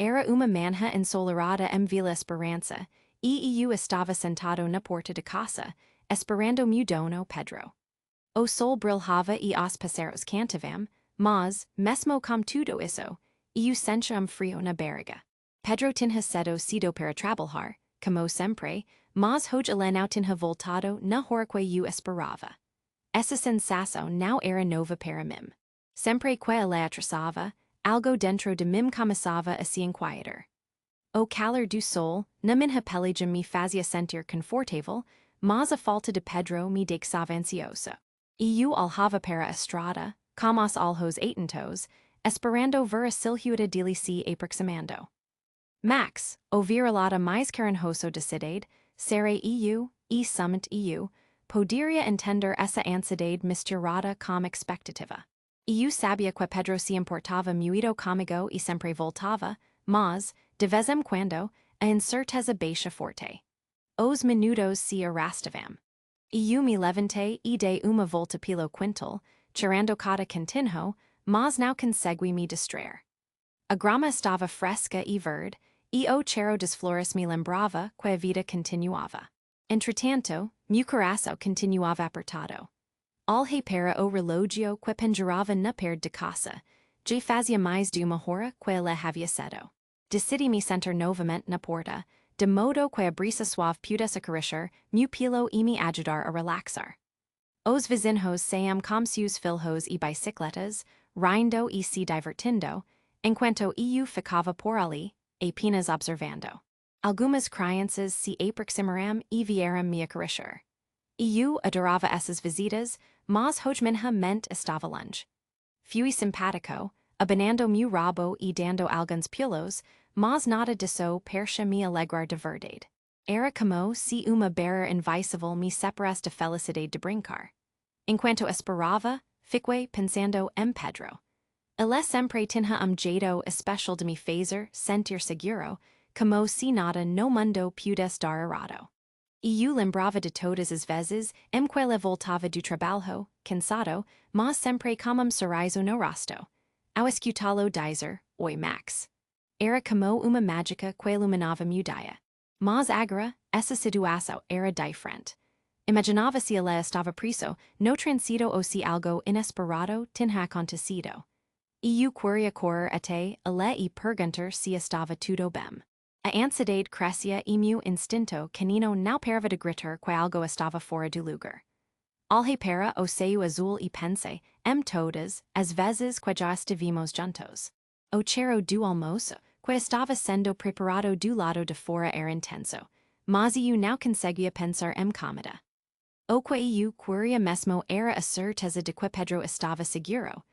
Era uma manhã ensolarada em Vila Esperança, e eu estava sentado na porta de casa, esperando meu dono Pedro. O sol brilhava e os passaros cantavam, mas, mesmo com tudo isso, eu sentia frio na barriga. Pedro tinha cedo para trabalhar, como sempre, mas hoje ele não tinha voltado na hora que eu esperava. Essa sensação não era nova para mim. Sempre que ele atrasava, algo dentro de mim começava a se inquietar. O calor do sol, na minha pele já me fazia sentir confortável, mas a falta de Pedro me deixava ansiosa. E eu olhava para a estrada, como os olhos atentos, esperando ver a silhueta dele se aproximando. Max, o vira-lata mais carinhoso da cidade, será eu, e somente eu, poderia entender essa ansiedade misturada com expectativa. Eu sabia que Pedro se importava muito comigo e sempre voltava, mas, de vez em quando, a incerteza baixa forte. Os minutos se arrastavam. Eu me levantei e dei uma volta pelo quintal, tirando cada cantinho, mas não consegui me distrair. A grama estava fresca e verde, e o cheiro das flores me lembrava que a vida continuava. Entretanto, meu coração continuava apertado. Olhei para o relógio que pendurava na parede de casa. Já fazia mais de uma hora que ele havia cedo. Decidi-me sentar novamente na porta, de modo que a brisa suave pudesse acariciar meu pelo e me ajudar a relaxar. Os vizinhos saíam com seus filhos e bicicletas, rindo e se divertindo, enquanto eu ficava por ali, apenas observando. Algumas crianças se aproximaram e vieram me acariciar. Eu adorava essas visitas, mas hoje minha mente estava longe. Fui simpático, abanando meu rabo e dando alguns pulos, mas nada disso parecia me alegrar de verdade. Era como se uma barreira invisível me separasse da felicidade de brincar. Enquanto esperava, fiquei pensando em Pedro. Ele sempre tinha jeito especial de me fazer sentir seguro, como se nada no mundo pudesse dar errado. E eu lembrava de todas as vezes em que ele voltava do trabalho, cansado, mas sempre com sorriso no rosto. Ao escutá-lo dizer, "Oi, Max." Era como uma mágica que iluminava meu dia. Mas agora, essa situação era diferente. Imaginava se ele estava preso, no trânsito ou se algo inesperado tinha acontecido. E eu queria correr até ele e perguntar se estava tudo bem. A ansiedade crescia e meu instinto canino não parava de gritar que algo estava fora do lugar. Olhei para o céu azul e pensei, todas as vezes que já estivemos juntos. O cheiro do almoço, que estava sendo preparado do lado de fora era intenso, mas eu não conseguia pensar em comida. O que eu queria mesmo era a certeza de que Pedro estava seguro,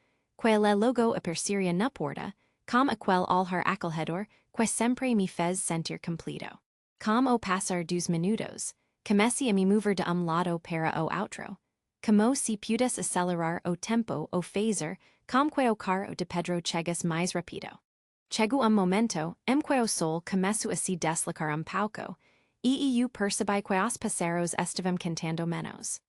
que ele logo apareceria na porta, com aquele olhar acolhedor que sempre me fez sentir completo. Com o passar dos minutos, comecei a me mover de lado para o outro, como se pudesse acelerar o tempo ou fazer com que o carro de Pedro chegasse mais rápido. Chegou momento em que o sol começou a se deslocar pouco, e eu percebi que os passaros estavam cantando menos.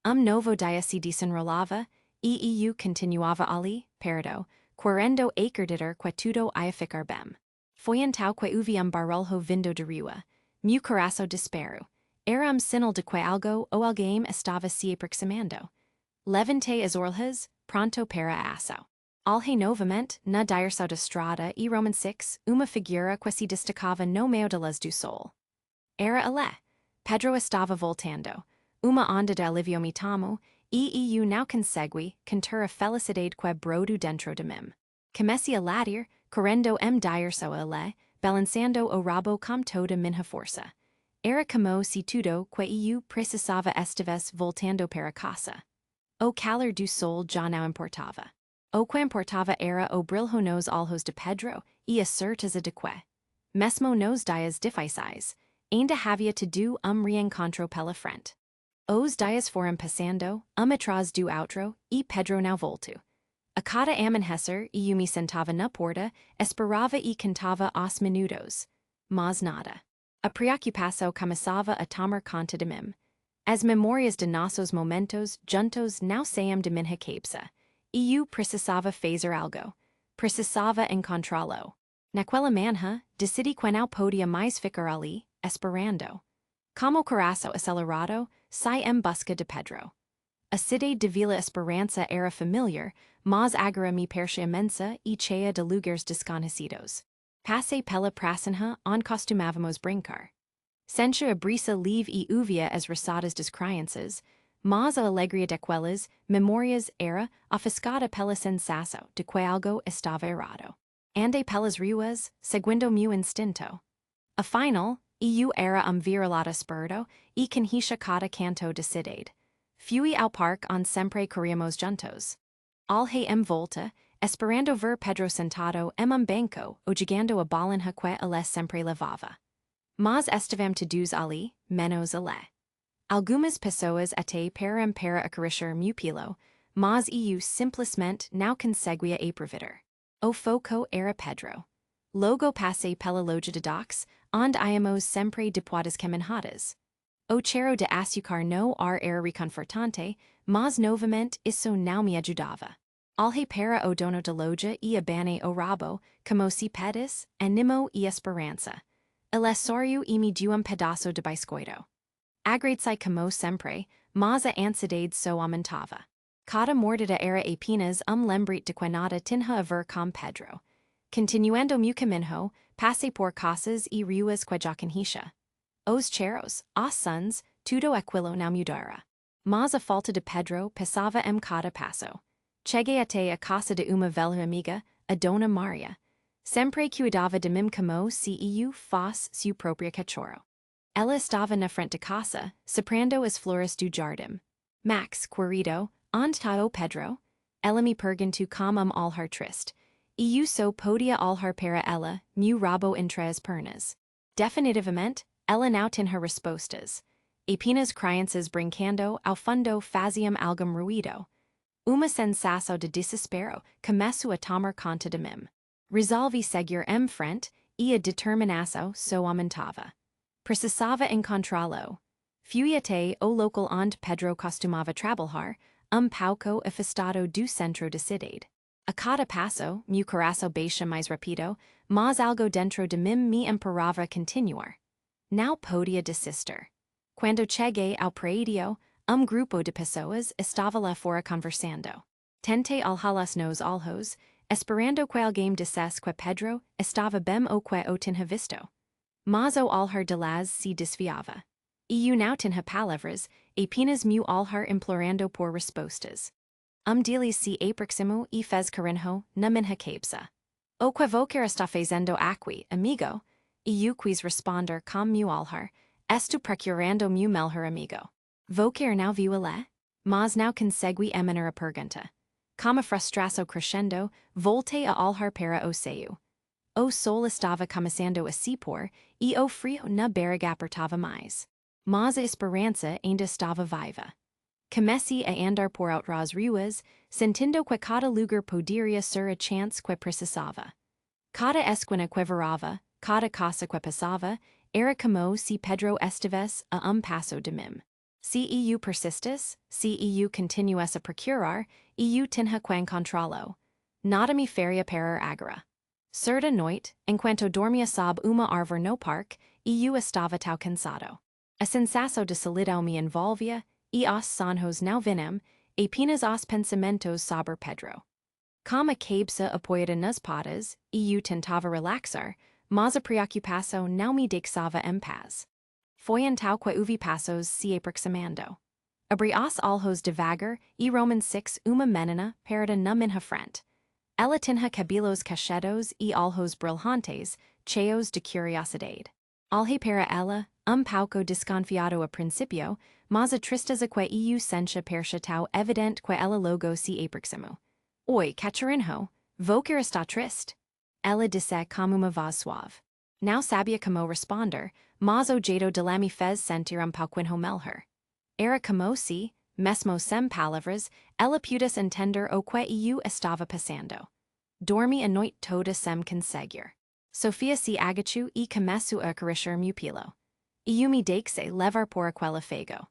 Novo dia se desenrolava, e eu continuava ali, perto, querendo acreditar que tudo ia ficar bem. Foi então que ouvi barulho vindo de rua. Meu coração disparou. Era sinal de que algo ou alguém estava se aproximando. Levantei as orelhas, pronto para a ação. Olhei novamente na direção da estrada e Roman 6, uma figura que se destacava no meio da luz do sol. Era ele. Pedro estava voltando. Uma onda de alívio me tomou, e eu não consegui conter a felicidade que brotou dentro de mim. Comecei a latir, correndo direção a ele, balançando o rabo com toda minha força. Era como se tudo que eu precisava estivesse voltando para casa. O calor do sol já não importava. O que importava era o brilho nos olhos de Pedro e a certeza de que, mesmo nos dias difíceis, ainda havia tudo reencontro pela frente. Os dias foram passando, atrás do outro, e Pedro não voltou. A cada amanhecer, eu me sentava na porta, esperava e contava os minutos. Mas nada. A preocupação começava a tomar conta de mim. As memórias de nossos momentos juntos não saíam de minha cabeça. E eu precisava fazer algo. Precisava encontrá-lo. Naquela manhã, decidi quenau podia mais ficar ali, esperando. Como coração acelerado, sai em busca de Pedro. A cidade de Vila Esperança era familiar, mas agora me parecia imensa e cheia de lugares desconhecidos. Passei pela pracinha onde costumávamos brincar. Sente a brisa livre e uvia as roçadas das crianças, mas a alegria daquelas memórias era ofuscada pela sensação de que algo estava errado. Andei pelas ruas, seguindo meu instinto. Afinal, eu era viralata esperto e conhecia cada canto da cidade. Fui ao parque onde sempre corríamos juntos. Alhei em volta, esperando ver Pedro sentado em banco ou jogando a bolinha que ele sempre levava. Mas estavam todos ali, menos ele. Algumas pessoas até param para acariciar meu pelo, mas eu simplesmente não conseguia aproveitar. O foco era Pedro. Logo passei pela loja de docks, onde íamos sempre depois das caminhadas. O cheiro de açúcar no ar era reconfortante, mas novamente isso não me ajudava. Alhei para o dono da loja e abanei o rabo, como se pedis, animo e esperança. Ele sorriu e me deu pedaço de biscoito. Agradeci como sempre, mas a ansiedade só aumentava. Cada mordida era apenas lembrete de que nada tinha a ver com Pedro. Continuando meu caminho, passei por casas e ruas que já conhecia. Os cheiros, os sons, tudo aquilo não mudara. Mas a falta de Pedro passava em cada passo. Cheguei até a casa de uma velha amiga, a Dona Maria. Sempre cuidava de mim como se eu fosse seu próprio cachorro. Ela estava na frente de casa, soprando as flores do jardim. Max, querido, onde está o Pedro? Ela me perguntou como olhar triste. E eu só podia olhar para ela, meu rabo entre as pernas. Definitivamente, ela não tinha respostas. Apenas crianças brincando ao fundo faziam algum ruído. Uma sensação de desespero começou a tomar conta de mim. Resolvi seguir em frente e a determinação só aumentava. Precisava encontrá-lo. Fui até o local onde Pedro costumava trabalhar, pouco afastado do centro da cidade. A cada passo, meu coração baixa mais rápido, mas algo dentro de mim me implorava continuar. Não podia desistir. Quando cheguei ao prédio, grupo de pessoas estava lá fora conversando. Tentei alhalas nos olhos, esperando que alguém dissesse que Pedro estava bem ou que o tinha visto. Mas o olhar de las se desviava. E eu não tinha palavras, apenas meu olhar implorando por respostas. Deles se aproximou e fez carinho na minha cabeça. O que você está fazendo aqui, amigo? E eu quis responder com meu olhar, estou procurando meu melhor amigo. Você não viu ele? Mas não consegui eminar a pergunta. Com a frustração crescendo, voltei a olhar para o céu. O sol estava começando a se pôr e o frio na barriga apertava mais. Mas a esperança ainda estava viva. Comecei a andar por outras ruas, sentindo que cada lugar poderia ser a chance que precisava. Cada esquina que virava, cada casa que passava, era como se Pedro estivesse a passo de mim. Se eu persistisse, se eu continuasse a procurar, eu tinha que encontrá-lo. Nada me faria parar agora. Certa noite, enquanto dormia sob uma árvore no parque, eu estava tão cansado. A sensação de solidão me envolvia, e os sonhos não vinham, apenas os pensamentos sobre Pedro. Com a cabeça apoiada nas patas, eu tentava relaxar, mas a preocupação não me deixava em paz. Foi então que ouvi passos se aproximando. Abri os olhos devagar e Roman 6 uma menina parada na minha frente. Ela tinha cabelos cacheados e olhos brilhantes, cheios de curiosidade. Olhei para ela, pouco desconfiado a princípio, mas a tristeza que eu sentia parecia tão evidente que ela logo se aproximou. Oi, cachorrinho, você está triste? Ela disse com uma voz suave. Não sabia como responder, mas o jeito dela me fez sentir pouquinho melhor. Era como se, mesmo sem palavras, ela pudesse entender o que eu estava passando. Dormi a noite toda sem conseguir. Sofia se agachou e começou a acariciar meu pelo. Eu me deixei levar por aquele fego.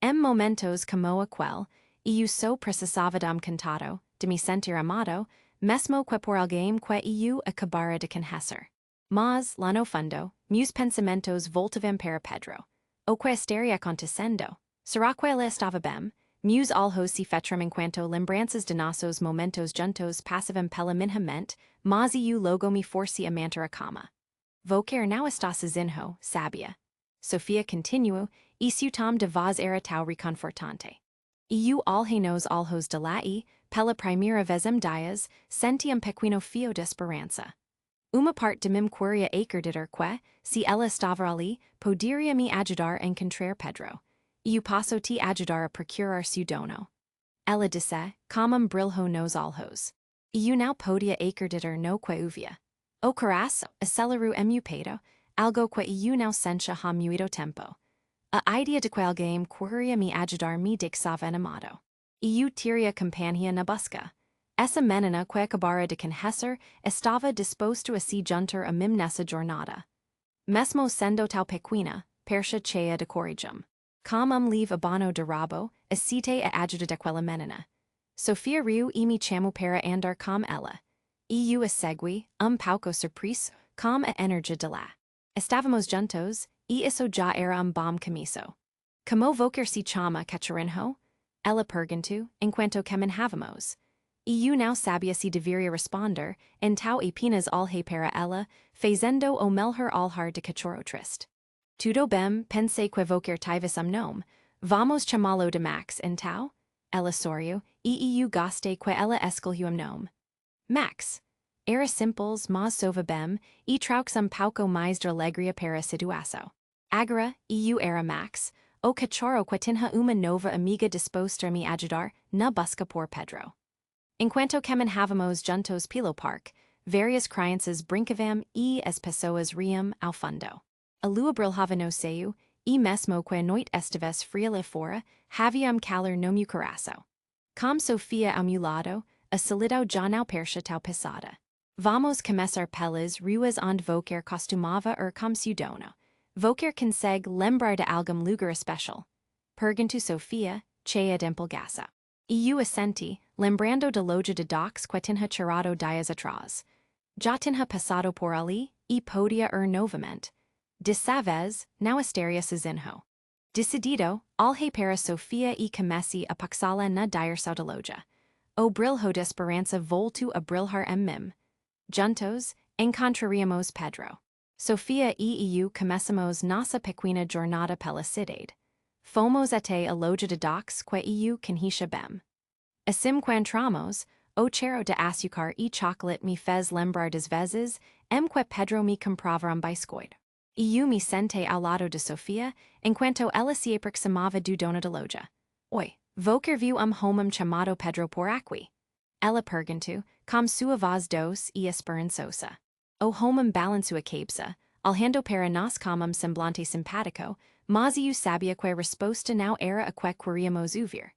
Em momentos como aquele, eu só precisava de cantado, de me sentir amado, mesmo que por alguém que eu acabara de conhecer. Mas, lá no fundo, meus pensamentos voltavam para Pedro. O que estaria acontecendo? Será que ela estava bem? Meus olhos se fecharam enquanto lembranças de nossos momentos juntos passavam pela minha mente, mas eu logo me forcei a manter a calma. Vou querer não estar sozinho, sabia? Sofia continuou, e seu tom de voz era tão reconfortante. Eu olhei nos olhos de lá e, pela primeira vez em dias, senti pequeno fio de esperança. Uma parte de mim queria acreditar que, se ela estava ali, poderia me ajudar a encontrar Pedro. Eu posso te ajudar a procurar seu dono. Ela disse, com brilho nos olhos. Eu não podia acreditar no que ouvia. O coração acelerou em meu peito, algo que eu não sentia há muito tempo. A ideia de que alguém queria me ajudar me deixava animado. Eu teria companhia na busca. Essa menina que acabara de conhecer estava disposto a se juntar a mim nessa jornada. Mesmo sendo tal pequena, percha cheia de coragem. Como livre abono de rabo, aceitei a ajuda daquela menina. Sofia riu e me chamou para andar com ela. E eu a segui, pouco surpreso, com a energia de lá. Estávamos juntos, e isso já era bom começo. Como vou querer se chama cachorrinho? Ela perguntou, enquanto caminhávamos. E eu não sabia se deveria responder, então apenas olhei para ela, fazendo o melhor olhar de cachorro triste. Tudo bem, pensei que vou querer talvez nome. Vamos chamá-lo de Max, então? Ela sorriu, e eu gostei que ela escolheu nome. Max. Era simples, mas sova bem, e traux pouco mais de alegria para a situação. Agora, eu era Max, o cachorro que tinha uma nova amiga disposta a me ajudar na busca por Pedro. Enquanto caminhávamos juntos pelo parque, várias crianças brincavam e as pessoas riam ao fundo. A lua brilhava no céu, e mesmo que a noite estivesse fria lá fora, havia calor no meu coração. Com Sofia ao meu lado, a solidão já não parecia tão pesada. Vamos começar pelas ruas onde vou querer costumava com seu dono. Vou querer consegue lembrar de algum lugar especial. Perguntou Sofia, cheia de empolgaça. E eu assenti, lembrando da loja de docks que tinha tirado dias atrás. Já tinha passado por ali, e podia novamente. Dessa vez, não estaria sozinho. Decidido, olhei para Sofia e comecei a paxá-la na direção da loja. O brilho de esperança voltou a brilhar em mim. Juntos, encontraríamos Pedro. Sofia e eu começamos nossa pequena jornada pela cidade. Fomos até a loja de docks que eu conhecia bem. Assim que entramos, o cheiro de açúcar e chocolate me fez lembrar das vezes que Pedro me comprava biscoito. E eu me sentei ao lado de Sofia, enquanto ela se aproximava do dono da loja. Oi, vou querer ver homem chamado Pedro por aqui? Ela perguntou, com sua voz doce e esperançosa. O homem balançou a cabeça, olhando para nós com semblante simpático, mas eu sabia que a resposta não era a que queríamos ouvir.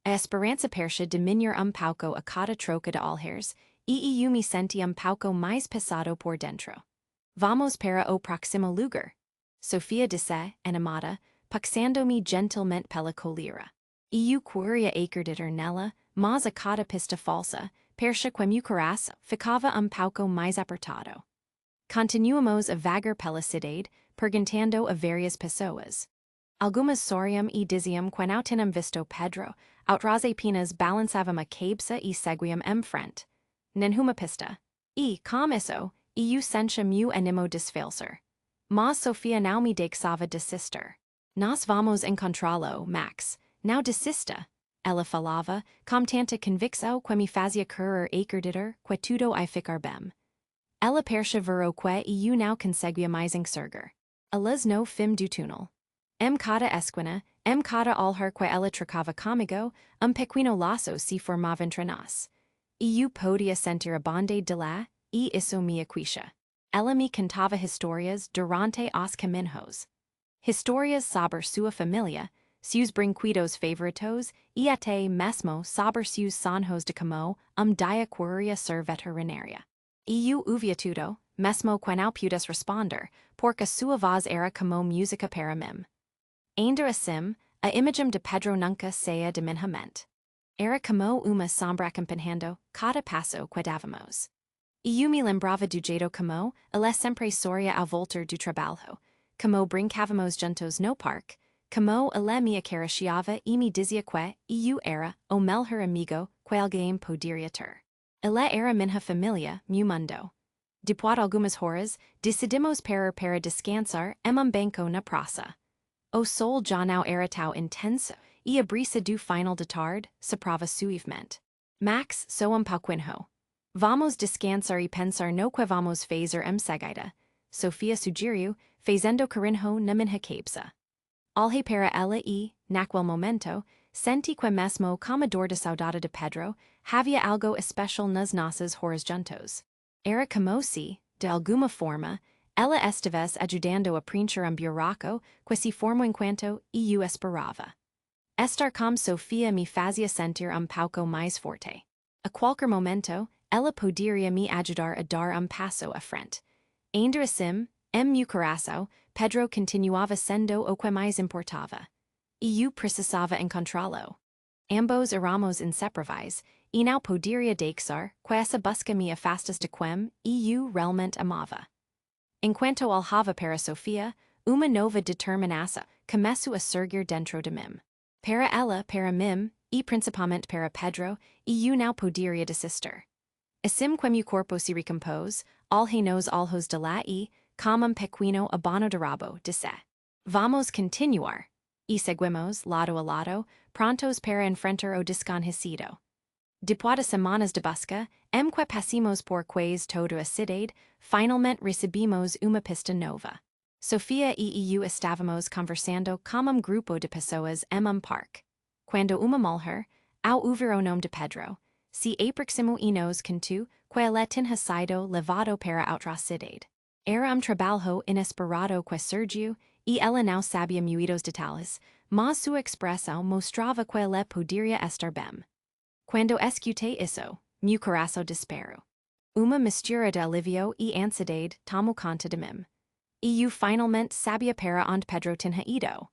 A esperança parecia diminuir pouco a cada troca de olhares, e eu me senti pouco mais pesado por dentro. Vamos para o próximo lugar. Sofia disse, animada, paxando-me gentilmente pela colira. E eu queria acreditar nela, mas a cada pista falsa, parecia que meu coração ficava pouco mais apertado. Continuamos a vagar pela cidade, perguntando a várias pessoas. Algumas sorriam e diziam que não tinham visto Pedro, outras apenas balançavam a cabeça e seguiam em frente. Nenhuma pista. E, com isso, eu sentia meu animo desfalecer. Mas Sofia não me deixava desistir. Nós vamos encontrá-lo, Max. Não desista. Ela falava, com tanta convicção que me fazia querer acreditar que tudo ia ficar bem. Ela perseverou que eu não conseguia mais enxergar. Elas no fim do túnel. Cada esquina, cada olhar que ela trocava comigo, pequeno laço se formava entre nós. E eu podia sentir a bondade de lá, e isso me aquecia. Ela me contava histórias durante os caminhos. Histórias sobre sua família, seus brinquedos favoritos, e até mesmo sobre seus sonhos de como dia queria ser veterinária. E eu ouvia tudo, mesmo que não pudesse responder, porque sua voz era como música para mim. Ainda assim, a imagem de Pedro nunca saía de minha mente. Era como uma sombra acompanhando cada passo que dávamos. Eu me lembrava do jeito como, ela sempre sorria ao voltar do trabalho, como brincávamos juntos no parque, como ela me acariciava e me dizia que eu era o melhor amigo que alguém poderia ter. Ela era minha família, meu mundo. Depois algumas horas, decidimos parar para descansar em banco na praça. O sol já não era tão intenso, e a brisa do final de tarde soprava suavemente. Max so pouquinho. Vamos descansar e pensar no que vamos fazer seguida. Sofia sugeriu, fazendo carinho na minha cabeça. Olhei para ela e, naquele momento, senti que mesmo como dor de saudade de Pedro, havia algo especial nas nossas horas juntos. Era como se, de alguma forma, ela estivesse ajudando a preencher buraco que se formou enquanto eu esperava. Estar com Sofia me fazia sentir pouco mais forte. A qualquer momento, ela poderia me ajudar a dar passo à frente. Ainda assim, meu coração, Pedro continuava sendo o que mais importava. Eu precisava encontrá-lo. Ambos éramos inseparáveis, e não poderia deixar que essa busca me afastasse de quem eu realmente amava. Enquanto olhava para Sofia, uma nova determinação começou a surgir dentro de mim. Para ela, para mim, e principalmente para Pedro, eu não poderia desistir. Assim que meu corpo se recompôs, olhei nos olhos de lá e, como pequeno abono de rabo, disse: Vamos continuar. E seguimos, lado a lado, prontos para enfrentar o desconhecido. Depois de semanas de busca, que passamos por quase toda a cidade, finalmente recebimos uma pista nova. Sofia e eu estávamos conversando como grupo de pessoas em parque. Quando uma mulher, ao ouvir o nome de Pedro, se aproximou e nos contou que ela tinha sido levado para outra cidade. Era trabalho inesperado que surgiu e ela não sabia muitos detalhes, mas sua expressão mostrava que ela poderia estar bem. Quando escutei isso, meu coração disparou. Uma mistura de alívio e ansiedade tomou conta de mim. E eu finalmente sabia para onde Pedro tinha ido.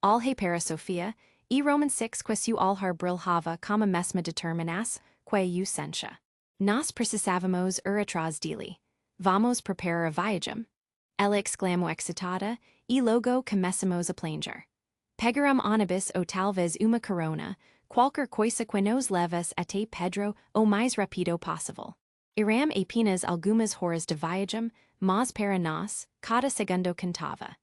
Olhei para Sofia, e Roman 6 que seu olhar brilhava como a mesma determinação que eu sentia. Nós precisávamos ir atrás dele. Vamos preparar a viagem. Ela exclamou excitada, e logo começamos a planejar. Pegaram ônibus ou talvez uma carona, qualquer coisa que nos levasse até Pedro o mais rápido possível. Eram apenas algumas horas de viagem, mas para nós, cada segundo contava.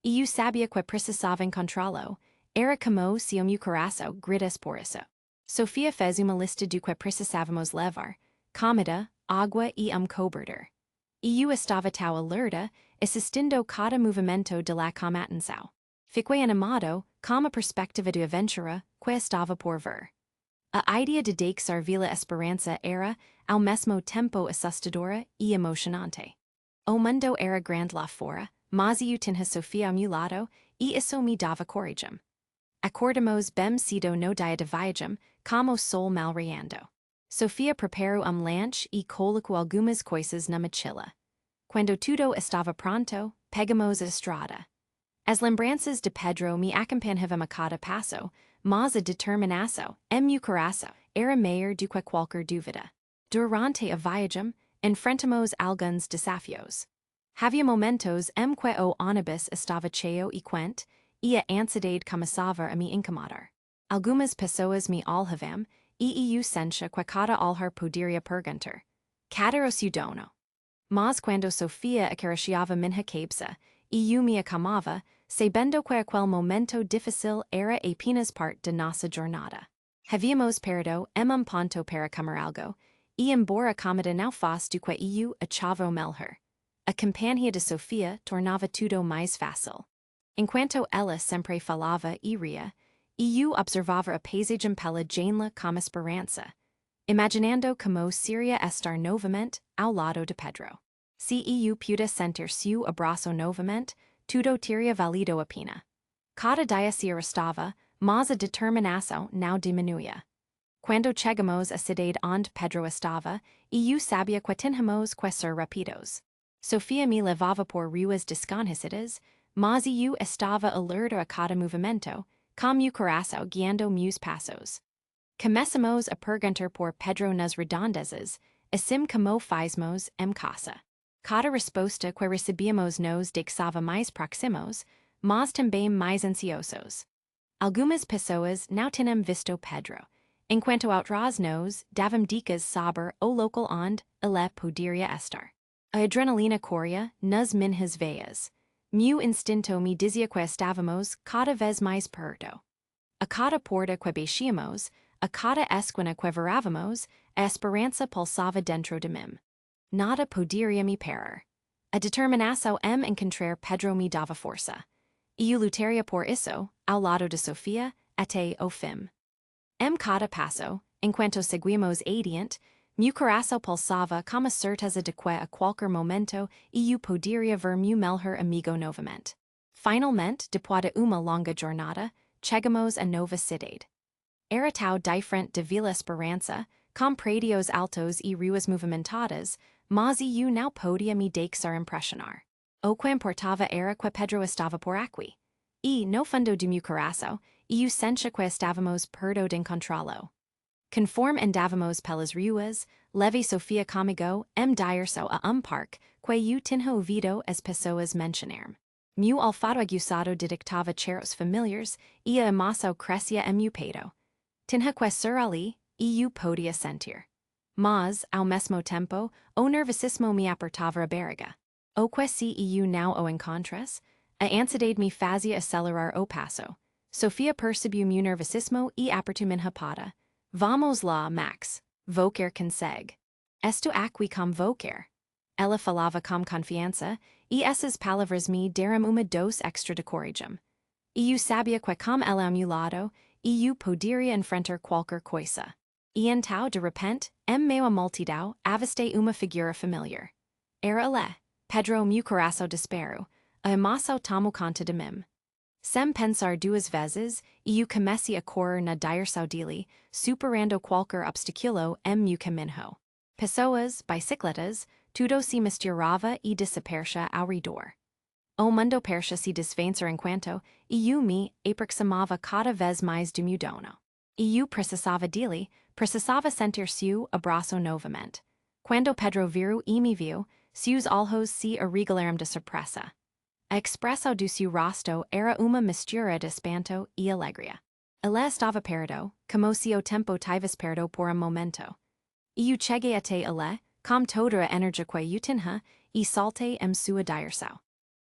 E eu sabia que precisava encontrá-lo, era como se o meu coração gritasse por isso. Sofia fez uma lista do que precisávamos levar: comida, água e cobertor. E eu estava tão alerta, assistindo cada movimento de la comatação. Fiquei animado, com a perspectiva de aventura que estava por vir. A ideia de deixar Vila Esperança era, ao mesmo tempo assustadora e emocionante. O mundo era grande lá fora, mas eu tinha Sofia ao meu lado, e isso me dava coragem. Acordamos bem cedo no dia de viagem, como o sol mal raiando. Sofia preparou lanche e colocou algumas coisas na mochila. Quando tudo estava pronto, pegamos a estrada. As lembranças de Pedro me acompanhavam a cada passo, mas a determinação, meu coração, era maior do que qualquer dúvida. Durante a viagem, enfrentamos alguns desafios. Havia momentos que o ônibus estava cheio e quente, e a ansiedade começava a me incomodar. Algumas pessoas me olhavam, e eu sentia que cada olhar poderia perguntar: "Cadê o seu dono?" Mas quando Sofia acariciava minha cabeça, e eu me acalmava, sabendo que aquele momento difícil era apenas parte de nossa jornada. Havíamos perdido ponto para comer algo, e embora a comida não fosse do que eu achava o melhor, a companhia de Sofia tornava tudo mais fácil. Enquanto ela sempre falava e ria, eu observava a paisagem pela janela com esperança, imaginando como seria estar novamente ao lado de Pedro. Se eu pudesse sentir seu abraço novamente, tudo teria valido a pena. Cada dia se arrastava, mas a determinação não diminuía. Quando chegamos à cidade onde Pedro estava, eu sabia que tínhamos que ser rápidos. Sofia me levava por ruas desconhecidas, mas eu estava alerta a cada movimento, com meu coração guiando meus passos. Comessimos a perguntar por Pedro nas redondezas, assim como fizemos em casa. Cada resposta que recebíamos nos deixava mais próximos, mas também mais ansiosos. Algumas pessoas não tinham visto Pedro, enquanto outras nos davam dicas sobre o local onde ele poderia estar. A adrenalina corria nas minhas veias. Meu instinto me dizia que estávamos cada vez mais perto. A cada porta que baixíamos, a cada esquina que virávamos, a esperança pulsava dentro de mim. Nada poderia me parar. A determinação em encontrar Pedro me dava força. E eu lutaria por isso, ao lado de Sofia, até o fim. Em cada passo, enquanto seguimos adiante, meu coração pulsava com a certeza de que a qualquer momento eu poderia ver meu melhor amigo novamente. Finalmente, depois de uma longa jornada, chegamos a nova cidade. Era tão diferente de Vila Esperança, com prédios altos e ruas movimentadas, mas eu não podia me deixar impressionar. O que importava era que Pedro estava por aqui. E, no fundo do meu coração, eu sentia que estávamos perto de encontrá-lo. Conforme andávamos pelas ruas, levei Sofia comigo dirso a parque que eu tinha ouvido as pessoas mencionar. Meu olfato aguçado detectava cheiros familiares e a emoção crescia em meu peito. Tinha que ser ali e eu podia sentir. Mas, ao mesmo tempo, o nervosismo me apertava a barriga. O que se eu não o encontrasse? A ansiedade me fazia acelerar o passo. Sofia percebeu meu nervosismo e apertou minha pata. Vamos lá, Max. Vou quer consegue. Estou aqui com vou quer. Ela falava com confiança, e essas palavras me deram uma dose extra de coragem. E eu sabia que com ela ao meu lado, eu poderia enfrentar qualquer coisa. E então, de repente, em meio à multidão, avistei uma figura familiar. Era ele, Pedro meu coração Desespero, a emoção tomou conta de mim. Sem pensar duas vezes, eu comecei a correr na direção dele, superando qualquer obstáculo em meu caminho. Pessoas, bicicletas, tudo se misturava e desaparecia ao redor. O mundo parecia se desvancer enquanto eu me aproximava cada vez mais do meu dono. Eu precisava dele, precisava sentir seu abraço novamente. Quando Pedro virou e me viu, seus olhos se arregalaram de surpresa. A expressão do seu rosto era uma mistura de espanto e alegria. Ele estava perto, como se o tempo tivesse perto por momento. Eu cheguei até ele, com toda a energia que eu tinha, e saltei em sua direção.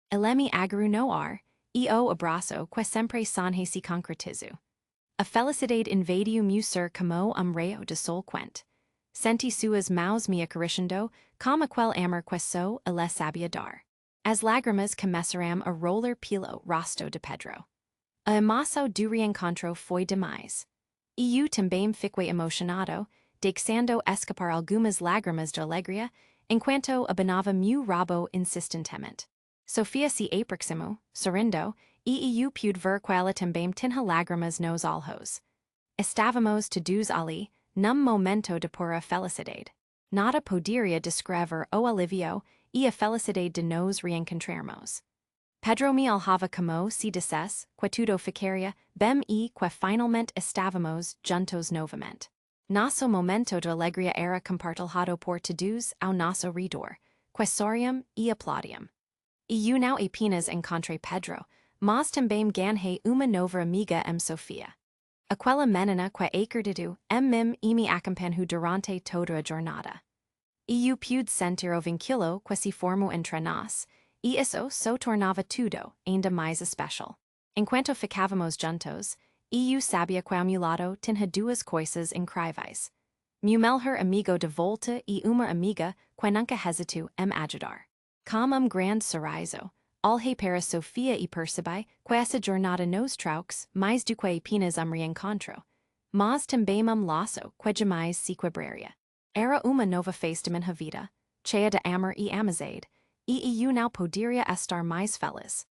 Ele me agarrou no ar, e o abraço que sempre sonhei se concretizou. A felicidade invadiu meu ser como raio de sol quente. Senti suas mãos me acariciando, como aquele amor que só ele sabia dar. As lágrimas começaram a rolar pelo rosto de Pedro. A emoção do reencontro foi demais. E eu também fiquei emocionado, deixando escapar algumas lágrimas de alegria, enquanto abanava meu rabo insistentemente. Sofia se aproximou, sorrindo, e eu pude ver que ela também tinha lágrimas nos olhos. Estávamos todos ali, num momento de pura felicidade. Nada poderia descrever o alívio e a felicidade de nos reencontrarmos. Pedro me alhava como se dissesse que tudo ficaria bem e que finalmente estávamos juntos novamente. Nosso momento de alegria era compartilhado por todos ao nosso redor, que sorriam e aplaudiam. E eu não apenas encontrei Pedro, mas também ganhei uma nova amiga em Sofia. Aquela menina que acreditou em mim e me acompanhou durante toda a jornada. E eu pude sentir o vínculo que se formou entre nós, e isso só tornava tudo ainda mais especial. Enquanto ficávamos juntos, eu sabia que ao meu lado tinha duas coisas incríveis. Meu melhor amigo de volta e uma amiga que nunca hesitou em ajudar. Com grande sorriso, olhei para Sofia e percebi que essa jornada nos trouxe mais do que apenas reencontro, mas também laço que jamais se quebraria. Era uma nova fase de minha vida, cheia de amor e amizade, e eu não poderia estar mais feliz.